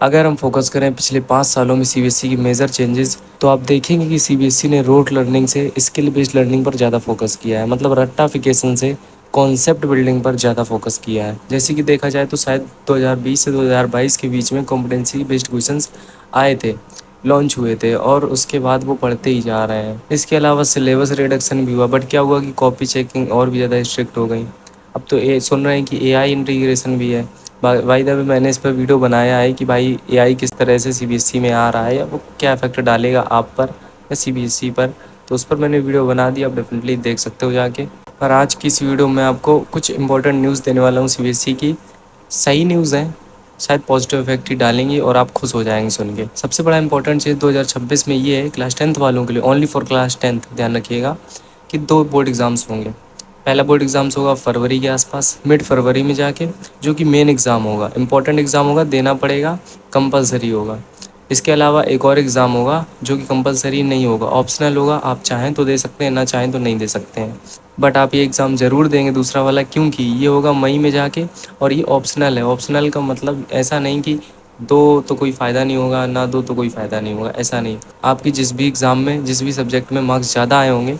اگر ہم فوکس کریں پچھلے 5 سالوں میں سی بی ایس سی کی میجر چینجز، تو آپ دیکھیں گے کہ سی بی ایس سی نے روٹ لرننگ سے اسکل بیسڈ لرننگ پر زیادہ فوکس کیا ہے، مطلب رٹافیکیشن سے کانسیپٹ بلڈنگ پر زیادہ فوکس کیا ہے۔ جیسے کہ دیکھا جائے تو شاید 2020 سے 2022 کے بیچ میں کمپٹنسی بیسڈ کویشچنس آئے تھے، لانچ ہوئے تھے، اور اس کے بعد وہ پڑھتے ہی جا رہے ہیں۔ اس کے علاوہ سلیبس ریڈکشن بھی ہوا، بٹ کیا ہوا کہ کاپی چیکنگ اور بھی زیادہ اسٹرکٹ ہو گئی۔ اب تو سن رہے ہیں کہ اے آئی انٹیگریشن بھی ہے۔ بائی دا وے میں نے اس پر ویڈیو بنایا ہے کہ بھائی اے آئی کس طرح سے سی بی ایس سی میں آ رہا ہے، یا وہ کیا افیکٹ ڈالے گا آپ پر یا سی بی ایس سی پر، تو اس پر میں نے ویڈیو بنا دی، آپ ڈیفینیٹلی دیکھ سکتے ہو جا کے۔ اور آج کی اس ویڈیو میں آپ کو کچھ امپورٹنٹ نیوز دینے والا ہوں سی بی ایس سی کی، صحیح نیوز ہے، شاید پازیٹیو افیکٹ ہی ڈالیں گی اور آپ خوش ہو جائیں گے سن کے۔ سب سے بڑا امپورٹنٹ چیز 2026 میں یہ ہے کلاس 10 والوں کے لیے، اونلی فار کلاس 10 دھیان رکھیے گا کہ 2 بورڈ ایگزامس ہوں گے۔ پہلا بورڈ ایگزامس ہوگا فروری کے آس پاس، مڈ فروری میں جا کے، جو کہ مین ایگزام ہوگا، امپورٹنٹ ایگزام ہوگا، دینا پڑے گا، کمپلسری ہوگا۔ اس کے علاوہ ایک اور ایگزام ہوگا جو کہ کمپلسری نہیں ہوگا، آپشنل ہوگا، آپ چاہیں تو دے سکتے ہیں، نہ چاہیں تو نہیں دے سکتے ہیں، بٹ آپ یہ ایگزام ضرور دیں گے دوسرا والا، کیونکہ یہ ہوگا مئی میں جا کے، اور یہ آپشنل ہے۔ آپشنل کا مطلب ایسا نہیں کہ دو تو کوئی فائدہ نہیں ہوگا، نہ دو تو کوئی فائدہ نہیں ہوگا، ایسا نہیں۔ آپ کی جس بھی ایگزام میں، جس بھی سبجیکٹ میں مارکس زیادہ آئے ہوں گے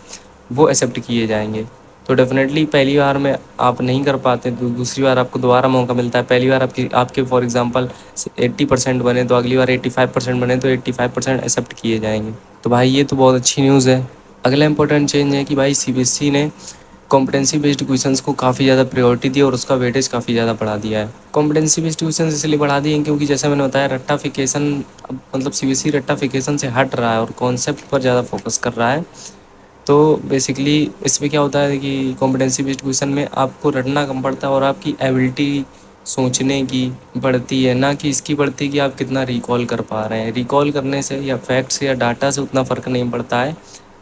وہ ایکسیپٹ کیے جائیں گے۔ تو ڈیفینیٹلی پہلی بار میں آپ نہیں کر پاتے تو دوسری بار آپ کو دوبارہ موقع ملتا ہے۔ پہلی بار آپ کے فار ایگزامپل 80% بنے تو اگلی بار 85% بنے تو 85% ایکسیپٹ کیے جائیں گے۔ تو بھائی یہ تو بہت اچھی نیوز ہے۔ اگلا امپورٹنٹ چینج ہے کہ بھائی سی بی ایس سی نے کمپٹنسی بیسڈ کویشچنس کو کافی زیادہ پریورٹی دی اور اس کا ویٹیج کافی زیادہ بڑھا دیا ہے۔ کمپٹنسی بیسڈ کویشچنس اس لیے بڑھا دیے ہیں کیونکہ جیسے میں نے بتایا رٹافیکیشن، مطلب سی بی ایس سی رٹافیکیشن سے ہٹ رہا ہے اور کانسیپٹ پر زیادہ فوکس کر رہا ہے۔ تو بیسکلی اس میں کیا ہوتا ہے کہ کمپٹنسی بیسڈ کویشچن میں آپ کو رٹنا کم پڑتا ہے اور آپ کی ایبلٹی سوچنے کی بڑھتی ہے، نہ کہ اس کی بڑھتی کہ آپ کتنا ریکال کر پا رہے ہیں۔ ریکال کرنے سے یا فیکٹس یا ڈاٹا سے اتنا فرق نہیں پڑتا ہے،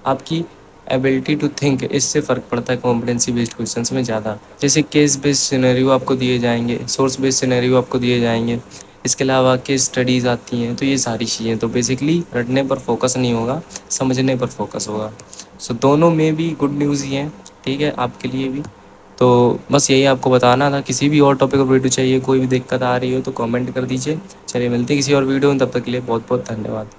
آپ کی ایبلٹی ٹو تھنک، اس سے فرق پڑتا ہے کمپٹنسی بیسڈ کویشچنس میں زیادہ۔ جیسے کیس بیسڈ سینیریو آپ کو دیے جائیں گے، سورس بیسڈ سینیریو آپ کو دیے جائیں گے، اس کے علاوہ کیس اسٹڈیز آتی ہیں، تو یہ ساری چیزیں تو بیسکلی رٹنے پر فوکس نہیں ہوگا، سمجھنے پر فوکس ہوگا۔ سو دونوں میں بھی گڈ نیوز ہی ہیں، ٹھیک ہے، آپ کے لیے بھی۔ تو بس یہی آپ کو بتانا تھا۔ کسی بھی اور ٹاپک پر ویڈیو چاہیے، کوئی بھی دقت آ رہی ہو تو کامنٹ کر دیجیے۔ چلیے ملتے ہیں کسی اور ویڈیو میں، تب تک کے لیے بہت بہت دھنیہ واد۔